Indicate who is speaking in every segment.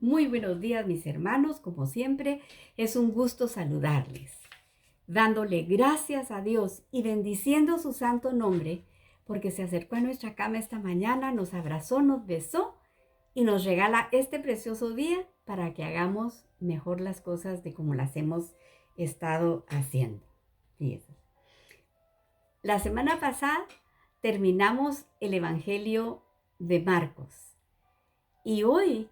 Speaker 1: Muy buenos días, mis hermanos. Como siempre, es un gusto saludarles, dándole gracias a Dios y bendiciendo su santo nombre, porque se acercó a nuestra cama esta mañana, nos abrazó, nos besó y nos regala este precioso día para que hagamos mejor las cosas de como las hemos estado haciendo. Fíjense. La semana pasada terminamos el Evangelio de Marcos y hoy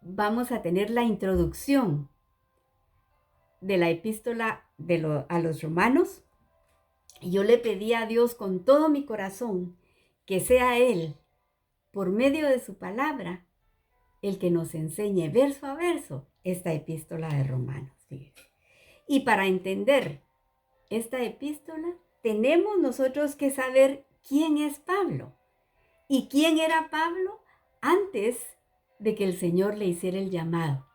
Speaker 1: vamos a tener la introducción de la epístola a los romanos. Y yo le pedí a Dios con todo mi corazón que sea Él, por medio de su palabra, el que nos enseñe verso a verso esta epístola de Romanos. Fíjense. Y para entender esta epístola, tenemos nosotros que saber quién es Pablo y quién era Pablo antes de que el Señor le hiciera el llamado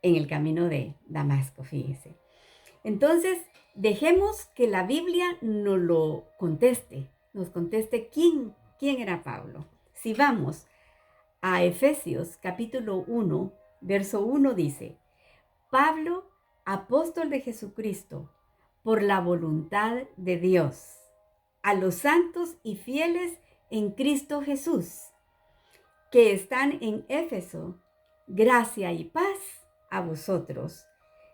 Speaker 1: en el camino de Damasco, fíjese. Entonces, dejemos que la Biblia nos conteste quién era Pablo. Si vamos a Efesios capítulo 1, verso 1 dice, Pablo, apóstol de Jesucristo, por la voluntad de Dios, a los santos y fieles en Cristo Jesús, que están en Éfeso, gracia y paz a vosotros,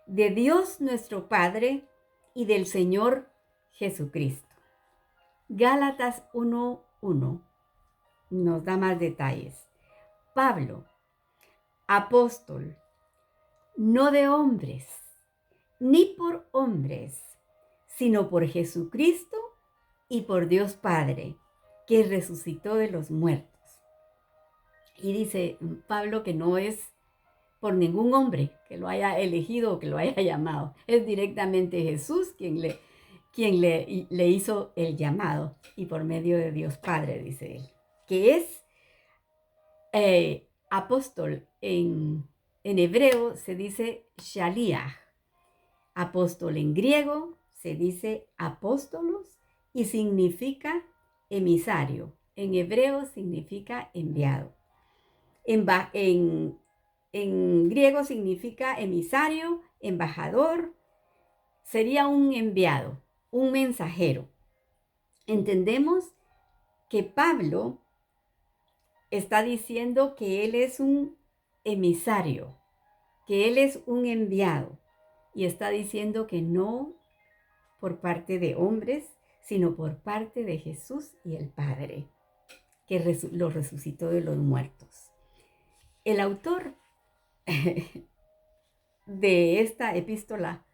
Speaker 1: de Dios nuestro Padre y del Señor Jesucristo. Gálatas 1:1 nos da más detalles. Pablo, apóstol, no de hombres, ni por hombres, sino por Jesucristo y por Dios Padre, que resucitó de los muertos. Y dice Pablo que no es por ningún hombre que lo haya elegido o que lo haya llamado. Es directamente Jesús quien le hizo el llamado y por medio de Dios Padre, dice él, que es apóstol. En hebreo se dice shaliach. Apóstol en griego se dice apóstolos y significa emisario. En hebreo significa enviado. En griego significa emisario, embajador, sería un enviado, un mensajero. Entendemos que Pablo está diciendo que él es un emisario, que él es un enviado, y está diciendo que no por parte de hombres, sino por parte de Jesús y el Padre, que lo resucitó de los muertos. El autor de esta epístola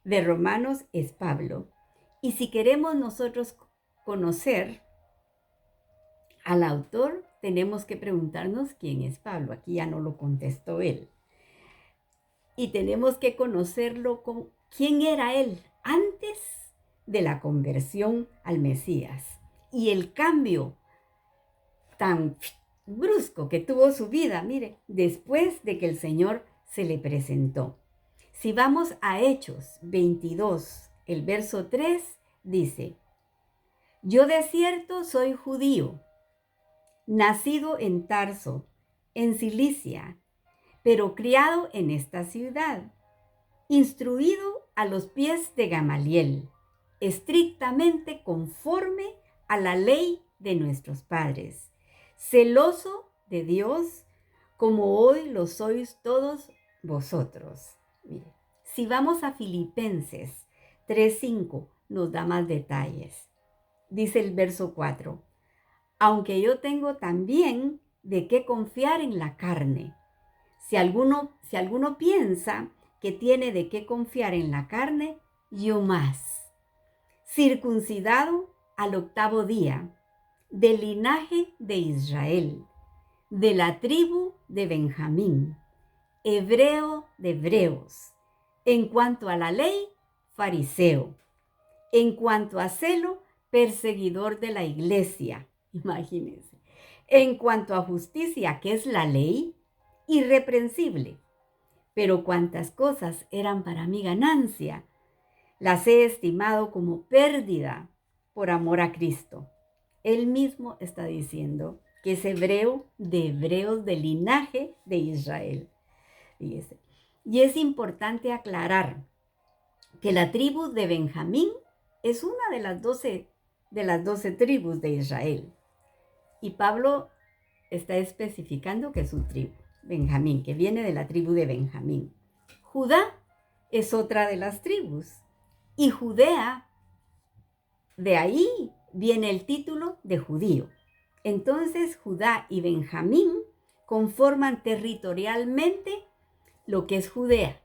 Speaker 1: de Romanos es Pablo. Y si queremos nosotros conocer al autor, tenemos que preguntarnos quién es Pablo. Aquí ya no lo contestó él. Y tenemos que conocerlo con quién era él antes de la conversión al Mesías y el cambio tan brusco que tuvo su vida, mire, después de que el Señor se le presentó. Si vamos a Hechos 22, el verso 3 dice, yo de cierto soy judío, nacido en Tarso, en Cilicia, pero criado en esta ciudad, instruido a los pies de Gamaliel, estrictamente conforme a la ley de nuestros padres, celoso de Dios, como hoy lo sois todos vosotros. Mire, si vamos a Filipenses 3:5, nos da más detalles. Dice el verso 4, aunque yo tengo también de qué confiar en la carne. Si alguno piensa que tiene de qué confiar en la carne, yo más. Circuncidado al 8º día, del linaje de Israel, de la tribu de Benjamín, hebreo de hebreos, en cuanto a la ley, fariseo, en cuanto a celo, perseguidor de la iglesia, imagínense, en cuanto a justicia, que es la ley, irreprensible, pero cuantas cosas eran para mi ganancia, las he estimado como pérdida por amor a Cristo. Él mismo está diciendo que es hebreo de hebreos del linaje de Israel. Fíjese. Y es importante aclarar que la tribu de Benjamín es una de las 12 tribus de Israel. Y Pablo está especificando que es su tribu, Benjamín, que viene de la tribu de Benjamín. Judá es otra de las tribus. Y Judea, de ahí viene el título de judío. Entonces Judá y Benjamín conforman territorialmente lo que es Judea.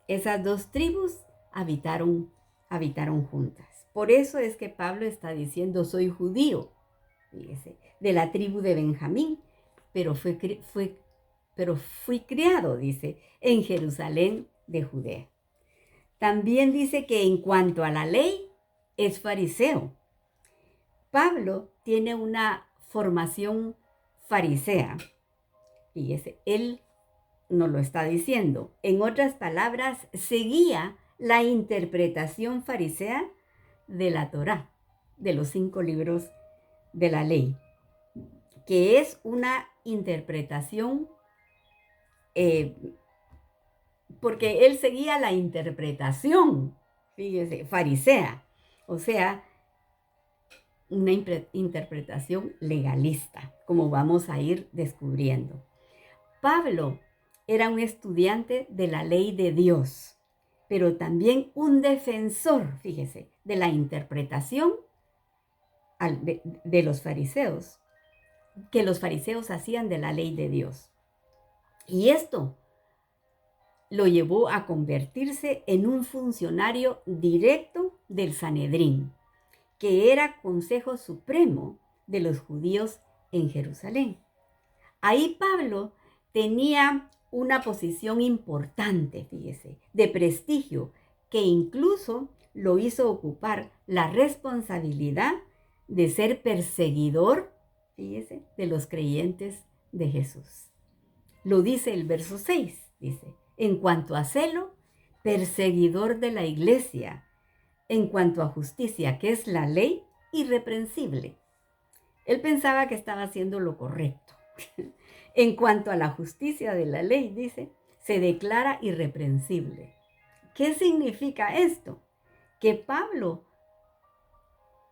Speaker 1: Esas dos tribus habitaron juntas. Por eso es que Pablo está diciendo, soy judío, fíjese, de la tribu de Benjamín, pero fui criado, dice, en Jerusalén de Judea. También dice que en cuanto a la ley, es fariseo. Pablo tiene una formación farisea. Fíjese, él nos lo está diciendo. En otras palabras, seguía la interpretación farisea de la Torá, de los 5 libros de la ley, que es una interpretación, porque él seguía la interpretación, fíjese, farisea, o sea, una interpretación legalista, como vamos a ir descubriendo. Pablo era un estudiante de la ley de Dios, pero también un defensor, fíjese, de la interpretación de los fariseos, que los fariseos hacían de la ley de Dios. Y esto lo llevó a convertirse en un funcionario directo del Sanedrín, que era Consejo Supremo de los judíos en Jerusalén. Ahí Pablo tenía una posición importante, fíjese, de prestigio, que incluso lo hizo ocupar la responsabilidad de ser perseguidor, fíjese, de los creyentes de Jesús. Lo dice el verso 6, dice, en cuanto a celo, perseguidor de la iglesia, en cuanto a justicia, que es la ley, irreprensible. Él pensaba que estaba haciendo lo correcto. En cuanto a la justicia de la ley, dice, se declara irreprensible. ¿Qué significa esto? Que Pablo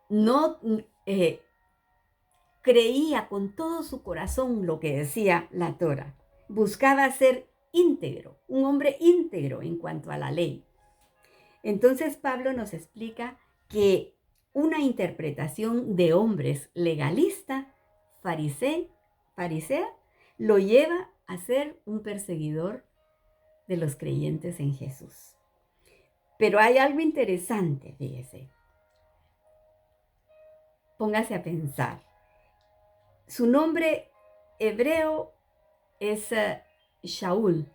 Speaker 1: no creía con todo su corazón lo que decía la Torá. Buscaba ser íntegro, un hombre íntegro en cuanto a la ley. Entonces Pablo nos explica que una interpretación de hombres legalista, farisea, lo lleva a ser un perseguidor de los creyentes en Jesús. Pero hay algo interesante, fíjese. Póngase a pensar. Su nombre hebreo es Shaul.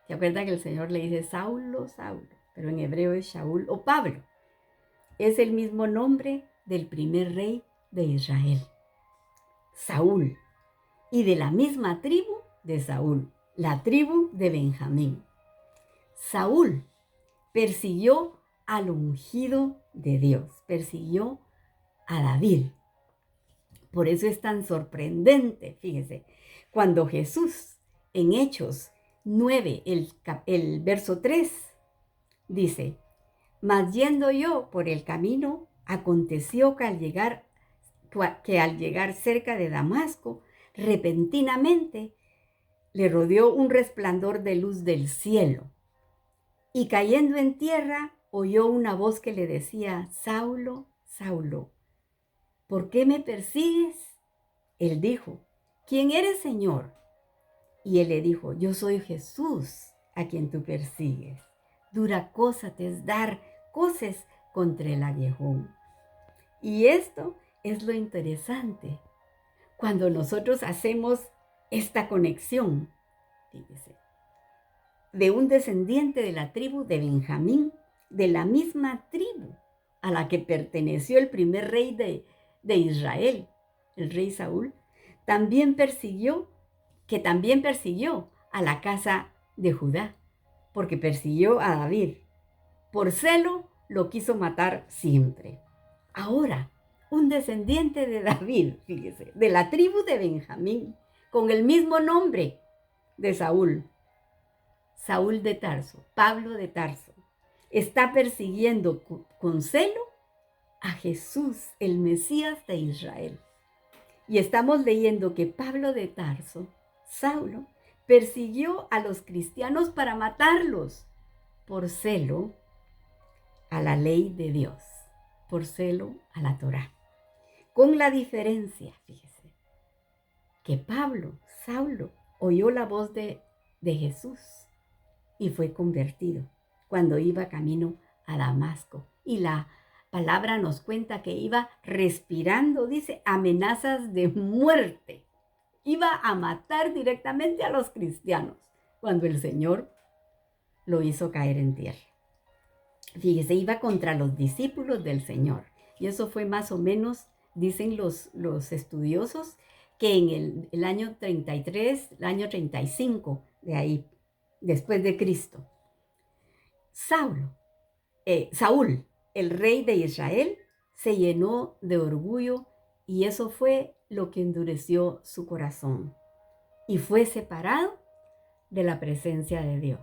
Speaker 1: ¿Se acuerda que el Señor le dice Saulo, Saulo? Pero en hebreo es Shaul o Pablo. Es el mismo nombre del primer rey de Israel, Saúl, y de la misma tribu de Saúl, la tribu de Benjamín. Saúl persiguió al ungido de Dios, persiguió a David. Por eso es tan sorprendente, fíjese, cuando Jesús en Hechos 9, el verso 3, dice, mas yendo yo por el camino, aconteció que al llegar cerca de Damasco, repentinamente le rodeó un resplandor de luz del cielo. Y cayendo en tierra, oyó una voz que le decía, Saulo, Saulo, ¿por qué me persigues? Él dijo, ¿quién eres, Señor? Y él le dijo, yo soy Jesús, a quien tú persigues. Dura cosa te es dar coces contra el aguijón. Y esto es lo interesante. Cuando nosotros hacemos esta conexión, fíjese, de un descendiente de la tribu de Benjamín, de la misma tribu a la que perteneció el primer rey de Israel, el rey Saúl, también persiguió a la casa de Judá, porque persiguió a David. Por celo lo quiso matar siempre. Ahora, un descendiente de David, fíjese, de la tribu de Benjamín, con el mismo nombre de Saúl. Saúl de Tarso, Pablo de Tarso, está persiguiendo con celo a Jesús, el Mesías de Israel. Y estamos leyendo que Pablo de Tarso, Saulo, persiguió a los cristianos para matarlos por celo a la ley de Dios, por celo a la Torá. Con la diferencia, fíjese, que Pablo, Saulo, oyó la voz de Jesús y fue convertido cuando iba camino a Damasco. Y la palabra nos cuenta que iba respirando, dice, amenazas de muerte. Iba a matar directamente a los cristianos cuando el Señor lo hizo caer en tierra. Fíjese, iba contra los discípulos del Señor. Y eso fue más o menos, dicen los estudiosos, que en el año 33, el año 35 de ahí, después de Cristo. Saúl, el rey de Israel, se llenó de orgullo y eso fue lo que endureció su corazón y fue separado de la presencia de Dios.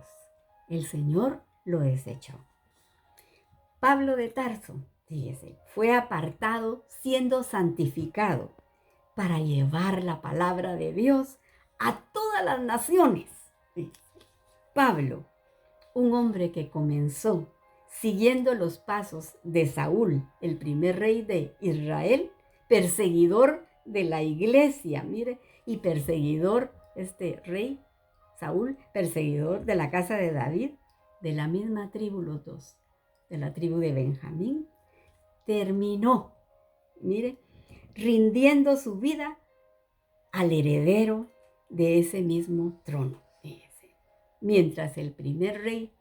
Speaker 1: El Señor lo desechó. Pablo de Tarso, fíjese, fue apartado siendo santificado para llevar la palabra de Dios a todas las naciones. Fíjese. Pablo, un hombre que comenzó siguiendo los pasos de Saúl, el primer rey de Israel, perseguidor de la iglesia, mire, y perseguidor, este rey, Saúl, perseguidor de la casa de David, de la misma tribu los dos, de la tribu de Benjamín, terminó, mire, rindiendo su vida al heredero de ese mismo trono. Mientras el primer rey,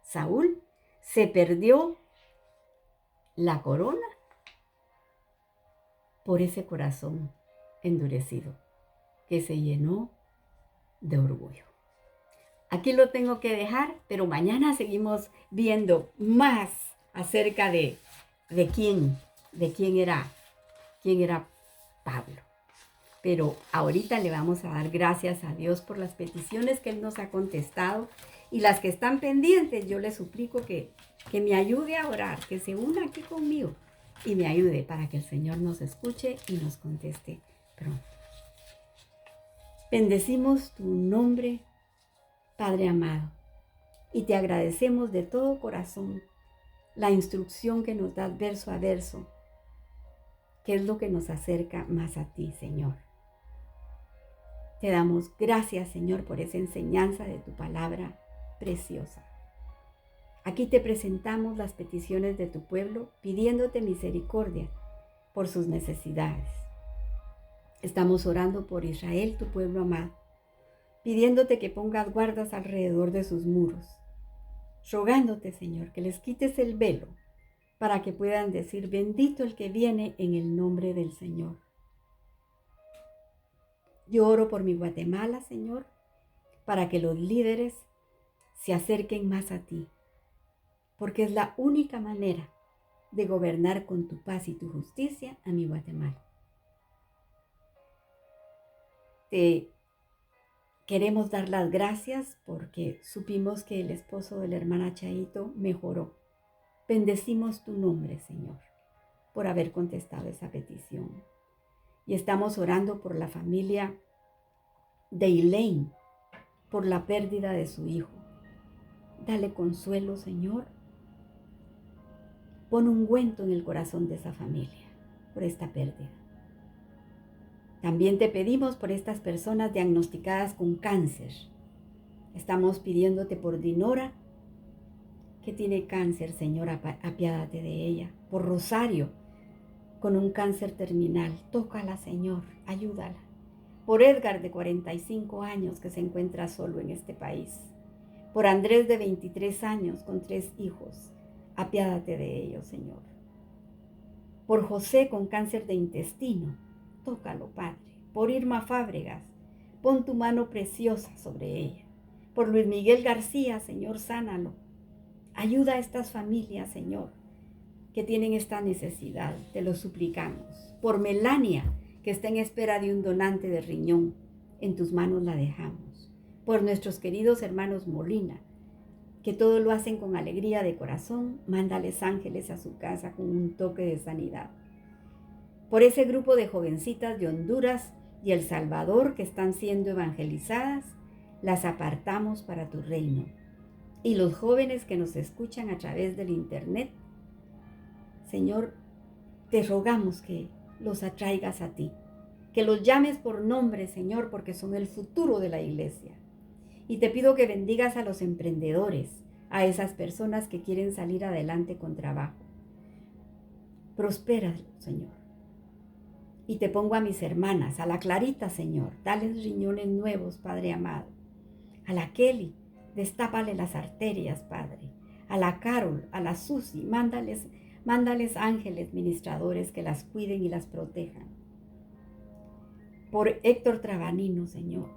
Speaker 1: Saúl, se perdió la corona por ese corazón endurecido que se llenó de orgullo. Aquí lo tengo que dejar, pero mañana seguimos viendo más acerca de quién era Pablo. Pero ahorita le vamos a dar gracias a Dios por las peticiones que Él nos ha contestado y las que están pendientes. Yo le suplico que me ayude a orar, que se una aquí conmigo y me ayude para que el Señor nos escuche y nos conteste pronto. Bendecimos tu nombre, Padre amado, y te agradecemos de todo corazón la instrucción que nos das verso a verso, que es lo que nos acerca más a ti, Señor. Te damos gracias, Señor, por esa enseñanza de tu palabra preciosa. Aquí te presentamos las peticiones de tu pueblo, pidiéndote misericordia por sus necesidades. Estamos orando por Israel, tu pueblo amado, pidiéndote que pongas guardas alrededor de sus muros, rogándote, Señor, que les quites el velo para que puedan decir, bendito el que viene en el nombre del Señor. Yo oro por mi Guatemala, Señor, para que los líderes se acerquen más a ti, porque es la única manera de gobernar con tu paz y tu justicia a mi Guatemala. Te queremos dar las gracias porque supimos que el esposo de la hermana Chaito mejoró. Bendecimos tu nombre, Señor, por haber contestado esa petición. Y estamos orando por la familia de Elaine, por la pérdida de su hijo. Dale consuelo, Señor. Pon ungüento en el corazón de esa familia por esta pérdida. También te pedimos por estas personas diagnosticadas con cáncer. Estamos pidiéndote por Dinora, que tiene cáncer, Señor, apiádate de ella. Por Rosario, con un cáncer terminal, tócala, Señor, ayúdala. Por Edgar, de 45 años, que se encuentra solo en este país. Por Andrés, de 23 años, con 3 hijos, apiádate de ellos, Señor. Por José, con cáncer de intestino, tócalo, Padre. Por Irma Fábregas, pon tu mano preciosa sobre ella. Por Luis Miguel García, Señor, sánalo. Ayuda a estas familias, Señor, que tienen esta necesidad, te lo suplicamos. Por Melania, que está en espera de un donante de riñón, en tus manos la dejamos. Por nuestros queridos hermanos Molina, que todo lo hacen con alegría de corazón, mándales ángeles a su casa con un toque de sanidad. Por ese grupo de jovencitas de Honduras y El Salvador que están siendo evangelizadas, las apartamos para tu reino. Y los jóvenes que nos escuchan a través del internet, Señor, te rogamos que los atraigas a ti, que los llames por nombre, Señor, porque son el futuro de la iglesia. Y te pido que bendigas a los emprendedores, a esas personas que quieren salir adelante con trabajo. Prospéralo, Señor. Y te pongo a mis hermanas, a la Clarita, Señor, dales riñones nuevos, Padre amado. A la Kelly, destápale las arterias, Padre. A la Carol, a la Susi, mándales ángeles ministradores que las cuiden y las protejan. Por Héctor Trabanino, Señor.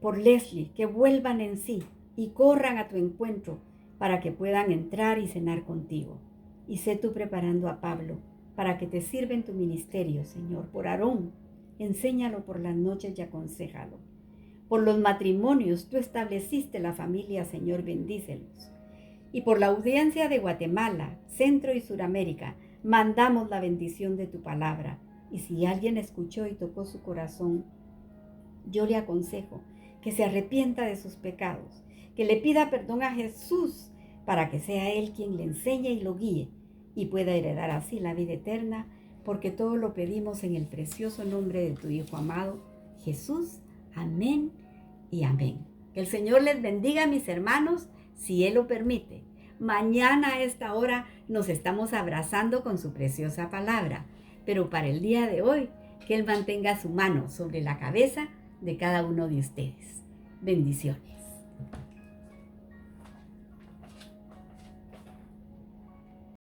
Speaker 1: Por Leslie, que vuelvan en sí y corran a tu encuentro para que puedan entrar y cenar contigo. Y sé tú preparando a Pablo para que te sirva en tu ministerio, Señor. Por Aarón, enséñalo por las noches y aconséjalo. Por los matrimonios, tú estableciste la familia, Señor, bendícelos. Y por la audiencia de Guatemala, Centro y Suramérica, mandamos la bendición de tu palabra. Y si alguien escuchó y tocó su corazón, yo le aconsejo que se arrepienta de sus pecados, que le pida perdón a Jesús para que sea Él quien le enseñe y lo guíe y pueda heredar así la vida eterna, porque todo lo pedimos en el precioso nombre de tu Hijo amado, Jesús. Amén y amén. Que el Señor les bendiga, mis hermanos, si Él lo permite. Mañana a esta hora nos estamos abrazando con su preciosa palabra, pero para el día de hoy, que Él mantenga su mano sobre la cabeza de cada uno de ustedes. Bendiciones.